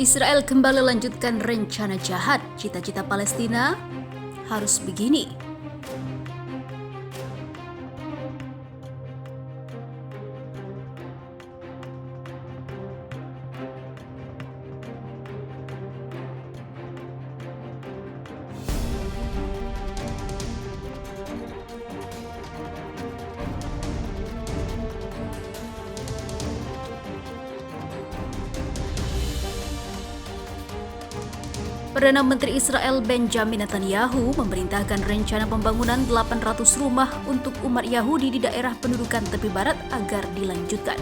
Israel kembali lanjutkan rencana jahat, cita-cita Palestina harus begini. Perdana Menteri Israel Benjamin Netanyahu memerintahkan rencana pembangunan 800 rumah untuk umat Yahudi di daerah pendudukan tepi barat agar dilanjutkan.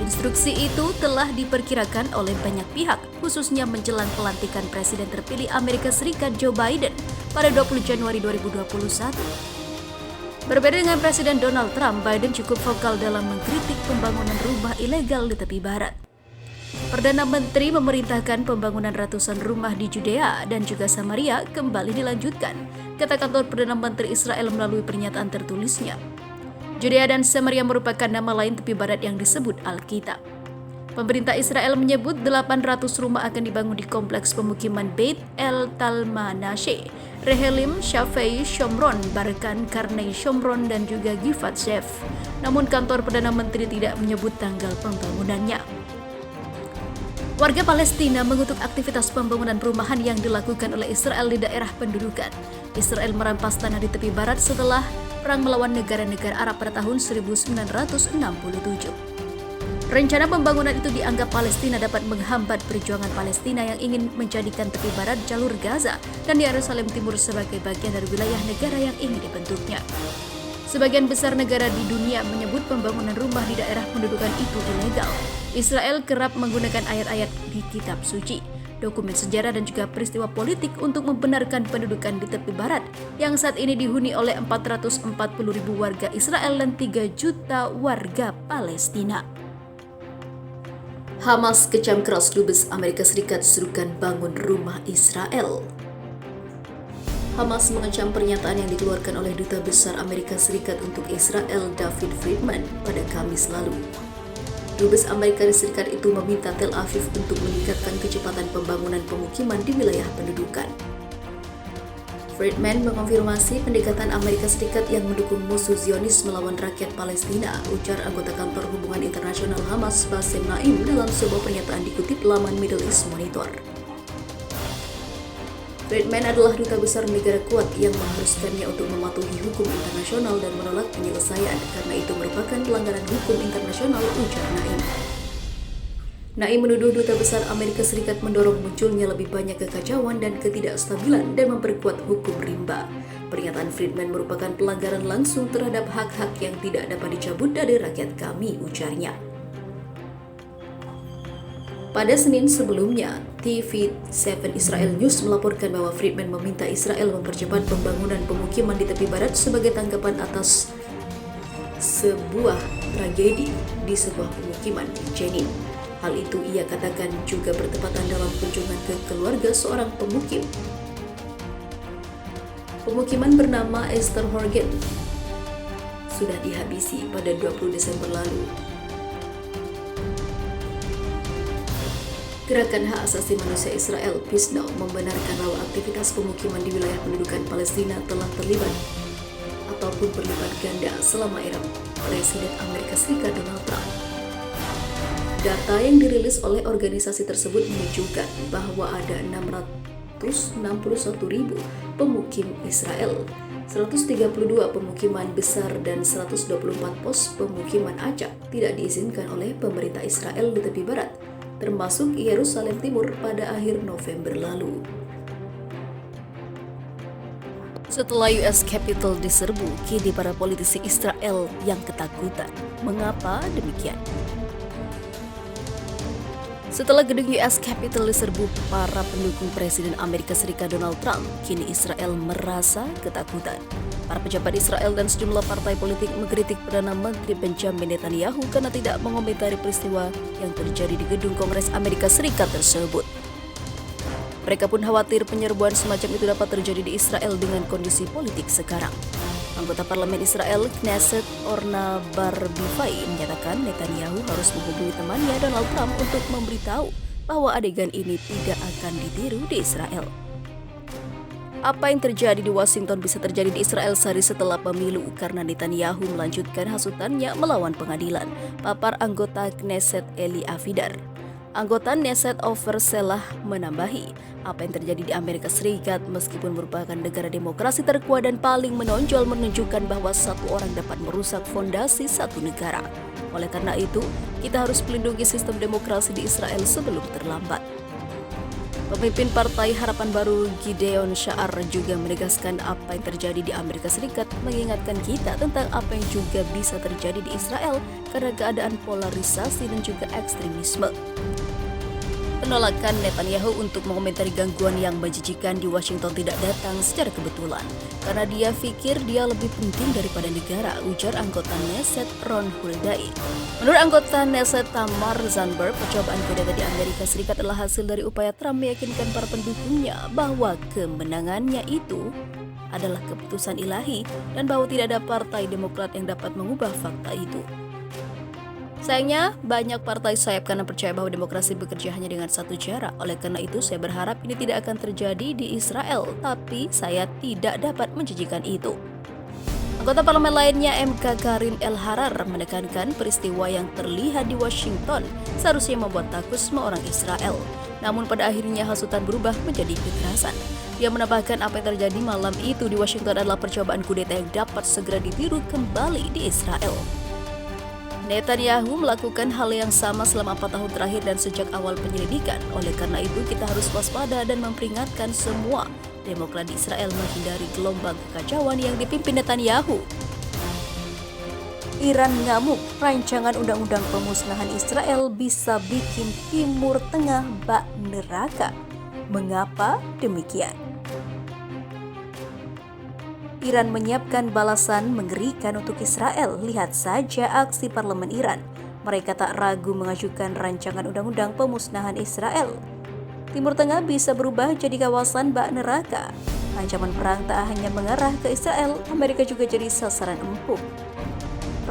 Instruksi itu telah diperkirakan oleh banyak pihak, khususnya menjelang pelantikan Presiden terpilih Amerika Serikat Joe Biden pada 20 Januari 2021. Berbeda dengan Presiden Donald Trump, Biden cukup vokal dalam mengkritik pembangunan rumah ilegal di tepi barat. Perdana Menteri memerintahkan pembangunan ratusan rumah di Judea dan juga Samaria kembali dilanjutkan, kata kantor Perdana Menteri Israel melalui pernyataan tertulisnya. Judea dan Samaria merupakan nama lain tepi barat yang disebut Alkitab. Pemerintah Israel menyebut 800 rumah akan dibangun di kompleks pemukiman Beit El Talmanashe, Rehelim, Shafei, Shomron, Barkan, Karnei Shomron, dan juga Gifat Shef. Namun kantor Perdana Menteri tidak menyebut tanggal pembangunannya. Warga Palestina mengutuk aktivitas pembangunan perumahan yang dilakukan oleh Israel di daerah pendudukan. Israel merampas tanah di tepi barat setelah perang melawan negara-negara Arab pada tahun 1967. Rencana pembangunan itu dianggap Palestina dapat menghambat perjuangan Palestina yang ingin menjadikan tepi barat jalur Gaza dan Yerusalem Timur sebagai bagian dari wilayah negara yang ingin dibentuknya. Sebagian besar negara di dunia menyebut pembangunan rumah di daerah pendudukan itu ilegal. Israel kerap menggunakan ayat-ayat di kitab suci, dokumen sejarah dan juga peristiwa politik untuk membenarkan pendudukan di tepi barat yang saat ini dihuni oleh 440.000 warga Israel dan 3 juta warga Palestina. Hamas kecam keras Dubes Amerika Serikat serukan bangun rumah Israel. Hamas mengecam pernyataan yang dikeluarkan oleh Duta Besar Amerika Serikat untuk Israel David Friedman pada Kamis lalu. Dubes Amerika Serikat itu meminta Tel Aviv untuk meningkatkan kecepatan pembangunan pemukiman di wilayah pendudukan. Friedman mengonfirmasi pendekatan Amerika Serikat yang mendukung musuh Zionis melawan rakyat Palestina, ujar anggota kantor hubungan internasional Hamas Bassem Naim dalam sebuah pernyataan dikutip laman Middle East Monitor. Friedman adalah duta besar negara kuat yang mengharuskannya untuk mematuhi hukum internasional dan menolak penyelesaian karena itu merupakan pelanggaran hukum internasional, ujar Naim. Naim menuduh duta besar Amerika Serikat mendorong munculnya lebih banyak kekacauan dan ketidakstabilan dan memperkuat hukum rimba. Pernyataan Friedman merupakan pelanggaran langsung terhadap hak-hak yang tidak dapat dicabut dari rakyat kami, ujarnya. Pada Senin sebelumnya, TV7 Israel News melaporkan bahwa Friedman meminta Israel mempercepat pembangunan pemukiman di tepi barat sebagai tanggapan atas sebuah tragedi di sebuah pemukiman di Jenin. Hal itu ia katakan juga bertepatan dalam kunjungan ke keluarga seorang pemukim. Pemukiman bernama Esther Horgen sudah dihabisi pada 20 Desember lalu. Gerakan Hak Asasi Manusia Israel Peace Now membenarkan bahwa aktivitas pemukiman di wilayah pendudukan Palestina telah terlibat ataupun berlipat ganda selama era Presiden Amerika Serikat Donald Trump. Data yang dirilis oleh organisasi tersebut menunjukkan bahwa ada 661.000 pemukim Israel, 132 pemukiman besar dan 124 pos pemukiman acak tidak diizinkan oleh pemerintah Israel di tepi barat, termasuk Yerusalem Timur pada akhir November lalu. Setelah US Capitol diserbu, kini para politisi Israel yang ketakutan. Mengapa demikian? Setelah gedung US Capitol diserbu para pendukung Presiden Amerika Serikat Donald Trump, kini Israel merasa ketakutan. Para pejabat Israel dan sejumlah partai politik mengkritik Perdana Menteri Benjamin Netanyahu karena tidak mengomentari peristiwa yang terjadi di gedung Kongres Amerika Serikat tersebut. Mereka pun khawatir penyerbuan semacam itu dapat terjadi di Israel dengan kondisi politik sekarang. Anggota Parlemen Israel, Knesset Orna Barbifai, menyatakan Netanyahu harus menghubungi temannya Donald Trump untuk memberitahu bahwa adegan ini tidak akan ditiru di Israel. Apa yang terjadi di Washington bisa terjadi di Israel sehari setelah pemilu karena Netanyahu melanjutkan hasutannya melawan pengadilan, papar anggota Knesset Eli Avidar. Anggota Knesset Ofer Selah menambahi, apa yang terjadi di Amerika Serikat meskipun merupakan negara demokrasi terkuat dan paling menonjol menunjukkan bahwa satu orang dapat merusak fondasi satu negara. Oleh karena itu, kita harus melindungi sistem demokrasi di Israel sebelum terlambat. Pemimpin Partai Harapan Baru Gideon Sa'ar juga menegaskan apa yang terjadi di Amerika Serikat mengingatkan kita tentang apa yang juga bisa terjadi di Israel karena keadaan polarisasi dan juga ekstremisme. Penolakan Netanyahu untuk mengomentari gangguan yang menjijikan di Washington tidak datang secara kebetulan, karena dia pikir dia lebih penting daripada negara, ujar anggota Knesset Ron Huldai. Menurut anggota Knesset Tamar Zandberg, percobaan kudeta di Amerika Serikat adalah hasil dari upaya Trump meyakinkan para pendukungnya bahwa kemenangannya itu adalah keputusan ilahi dan bahwa tidak ada partai Demokrat yang dapat mengubah fakta itu. Sayangnya, banyak partai sayap kanan percaya bahwa demokrasi bekerja hanya dengan satu cara. Oleh karena itu, saya berharap ini tidak akan terjadi di Israel, tapi saya tidak dapat menjanjikan itu. Anggota parlemen lainnya MK Karim El Harar menekankan peristiwa yang terlihat di Washington seharusnya membuat takut semua orang Israel. Namun pada akhirnya hasutan berubah menjadi kekerasan. Dia menambahkan apa yang terjadi malam itu di Washington adalah percobaan kudeta yang dapat segera ditiru kembali di Israel. Netanyahu melakukan hal yang sama selama 4 tahun terakhir dan sejak awal penyelidikan. Oleh karena itu, kita harus waspada dan memperingatkan semua Demokrat di Israel menghindari gelombang kekacauan yang dipimpin Netanyahu. Iran ngamuk, rancangan undang-undang pemusnahan Israel bisa bikin Timur Tengah bak neraka. Mengapa demikian? Iran menyiapkan balasan mengerikan untuk Israel. Lihat saja aksi parlemen Iran. Mereka tak ragu mengajukan rancangan undang-undang pemusnahan Israel. Timur Tengah bisa berubah jadi kawasan bak neraka. Ancaman perang tak hanya mengarah ke Israel, Amerika juga jadi sasaran empuk.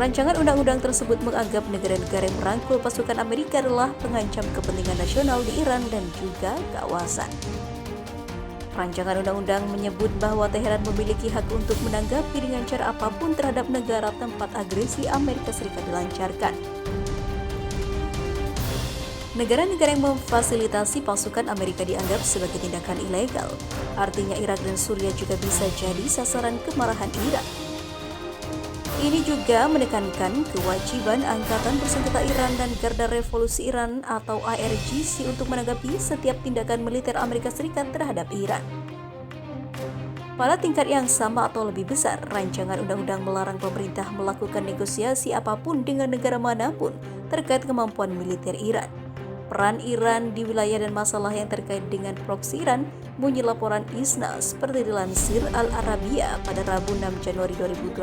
Rancangan undang-undang tersebut menganggap negara-negara yang merangkul pasukan Amerika adalah pengancam kepentingan nasional di Iran dan juga kawasan. Rancangan undang-undang menyebut bahwa Teheran memiliki hak untuk menanggapi dengan cara apapun terhadap negara tempat agresi Amerika Serikat dilancarkan. Negara-negara yang memfasilitasi pasukan Amerika dianggap sebagai tindakan ilegal. Artinya Irak dan Suriah juga bisa jadi sasaran kemarahan Iran. Ini juga menekankan kewajiban Angkatan Bersenjata Iran dan Garda Revolusi Iran atau IRGC untuk menanggapi setiap tindakan militer Amerika Serikat terhadap Iran. Pada tingkat yang sama atau lebih besar, rancangan undang-undang melarang pemerintah melakukan negosiasi apapun dengan negara manapun terkait kemampuan militer Iran. Peran Iran di wilayah dan masalah yang terkait dengan proksi Iran, bunyi laporan ISNA seperti dilansir Al-Arabiya pada Rabu 6 Januari 2021.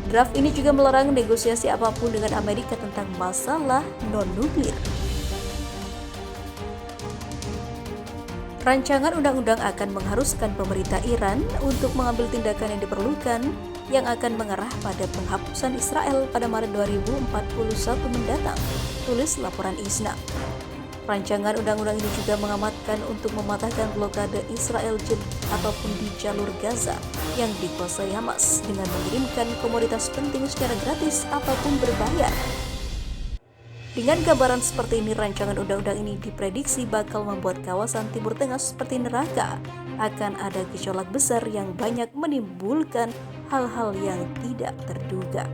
Draft ini juga melarang negosiasi apapun dengan Amerika tentang masalah non-nuklir. Rancangan undang-undang akan mengharuskan pemerintah Iran untuk mengambil tindakan yang diperlukan yang akan mengarah pada penghapusan Israel pada Maret 2041 mendatang, tulis laporan ISNA. Rancangan undang-undang ini juga mengamatkan untuk mematahkan blokade Israel ataupun di jalur Gaza yang dikuasai Hamas dengan mengirimkan komoditas penting secara gratis ataupun berbayar. Dengan gambaran seperti ini, rancangan undang-undang ini diprediksi bakal membuat kawasan Timur Tengah seperti neraka. Akan ada gejolak besar yang banyak menimbulkan hal-hal yang tidak terduga.